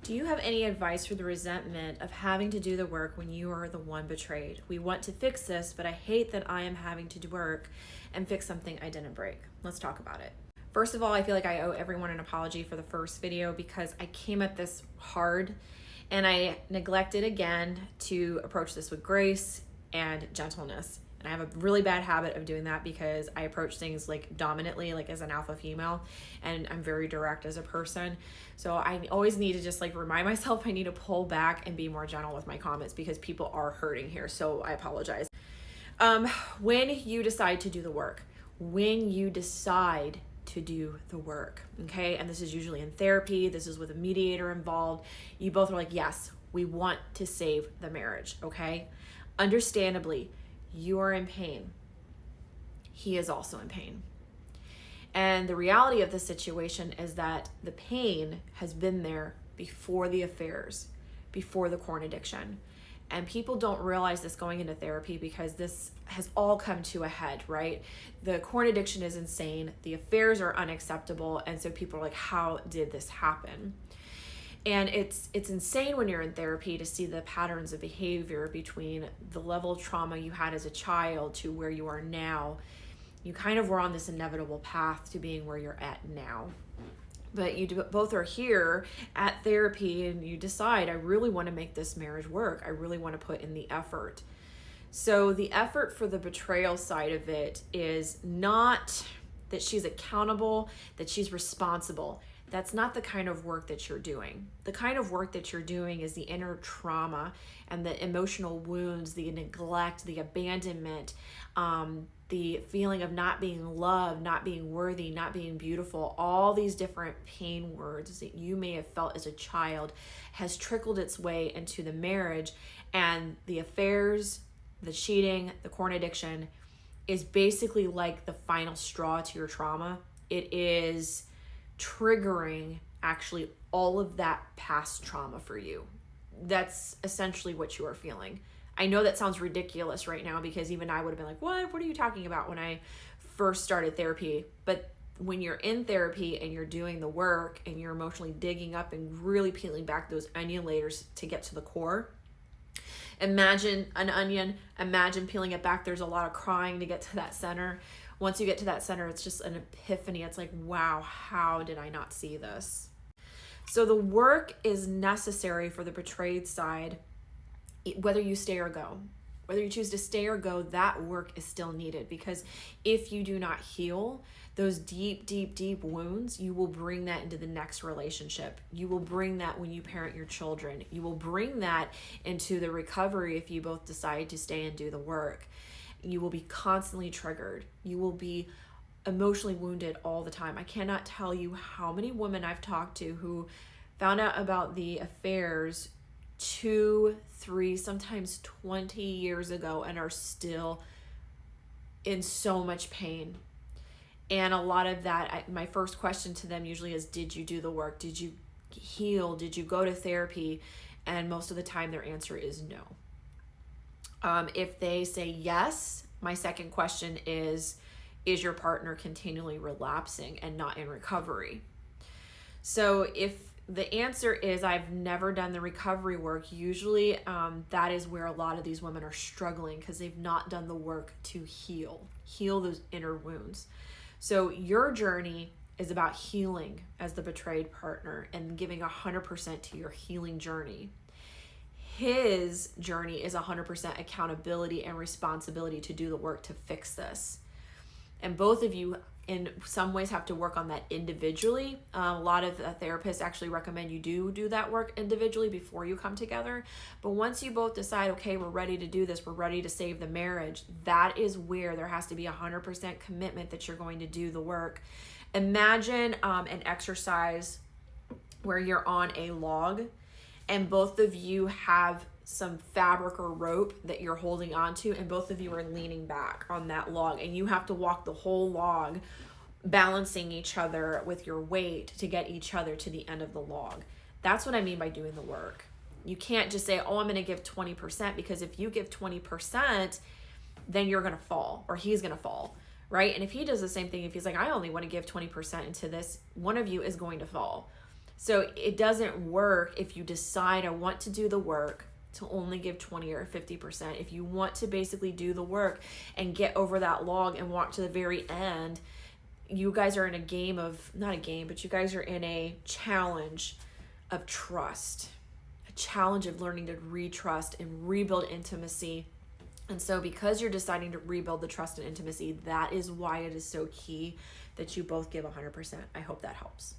Do you have any advice for the resentment of having to do the work when you are the one betrayed? We want to fix this, but I hate that I am having to do work and fix something I didn't break. Let's talk about it. First of all, I feel like I owe everyone an apology for the first video because I came at this hard and I neglected again to approach this with grace and gentleness. And I have a really bad habit of doing that because I approach things like dominantly, like as an alpha female, and I'm very direct as a person. So I always need to just like remind myself I need to pull back and be more gentle with my comments because people are hurting here. So I apologize. When you decide to do the work, okay? And this is usually in therapy. This is with a mediator involved. You both are like, yes, we want to save the marriage, okay? Understandably, you are in pain. He is also in pain. And the reality of the situation is that the pain has been there before the affairs, before the corn addiction. And people don't realize this going into therapy because this has all come to a head, right? The corn addiction is insane. The affairs are unacceptable. And so people are like, how did this happen? And it's insane when you're in therapy to see the patterns of behavior between the level of trauma you had as a child to where you are now. You kind of were on this inevitable path to being where you're at now. But you both are here at therapy and you decide, I really want to make this marriage work. I really want to put in the effort. So the effort for the betrayal side of it is not that she's accountable, that she's responsible. That's not the kind of work that you're doing. The kind of work that you're doing is the inner trauma and the emotional wounds, the neglect, the abandonment, the feeling of not being loved, not being worthy, not being beautiful. All these different pain words that you may have felt as a child has trickled its way into the marriage, and the affairs, the cheating, the corn addiction is basically like the final straw to your trauma. It is triggering actually all of that past trauma for you. That's essentially what you are feeling. I know that sounds ridiculous right now because even I would have been like, what are you talking about when I first started therapy? But when you're in therapy and you're doing the work and you're emotionally digging up and really peeling back those onion layers to get to the core, imagine an onion, imagine peeling it back. There's a lot of crying to get to that center. Once you get to that center, it's just an epiphany. It's like, wow, how did I not see this? So the work is necessary for the betrayed side, whether you stay or go. Whether you choose to stay or go, that work is still needed because if you do not heal those deep, deep, deep wounds, you will bring that into the next relationship. You will bring that when you parent your children. You will bring that into the recovery if you both decide to stay and do the work. You will be constantly triggered. You will be emotionally wounded all the time. I cannot tell you how many women I've talked to who found out about the affairs 2, 3, sometimes 20 years ago and are still in so much pain. And a lot of that, my first question to them usually is, did you do the work? Did you heal? Did you go to therapy? And most of the time their answer is no. If they say yes, my second question is your partner continually relapsing and not in recovery? So if the answer is I've never done the recovery work, usually that is where a lot of these women are struggling because they've not done the work to heal those inner wounds. So your journey is about healing as the betrayed partner and giving 100% to your healing journey. His journey is 100% accountability and responsibility to do the work to fix this. And both of you in some ways have to work on that individually. A lot of therapists actually recommend you do that work individually before you come together. But once you both decide, okay, we're ready to do this, we're ready to save the marriage, that is where there has to be 100% commitment that you're going to do the work. Imagine an exercise where you're on a log and both of you have some fabric or rope that you're holding onto, and both of you are leaning back on that log, and you have to walk the whole log balancing each other with your weight to get each other to the end of the log. That's what I mean by doing the work. You can't just say, oh, I'm going to give 20%, because if you give 20%, then you're going to fall, or he's going to fall, right? And if he does the same thing, if he's like, I only want to give 20% into this, one of you is going to fall. So it doesn't work if you decide I want to do the work to only give 20 or 50%. If you want to basically do the work and get over that log and walk to the very end, you guys are in a game of, not a game, but you guys are in a challenge of trust, a challenge of learning to retrust and rebuild intimacy. And so because you're deciding to rebuild the trust and intimacy, that is why it is so key that you both give 100%. I hope that helps.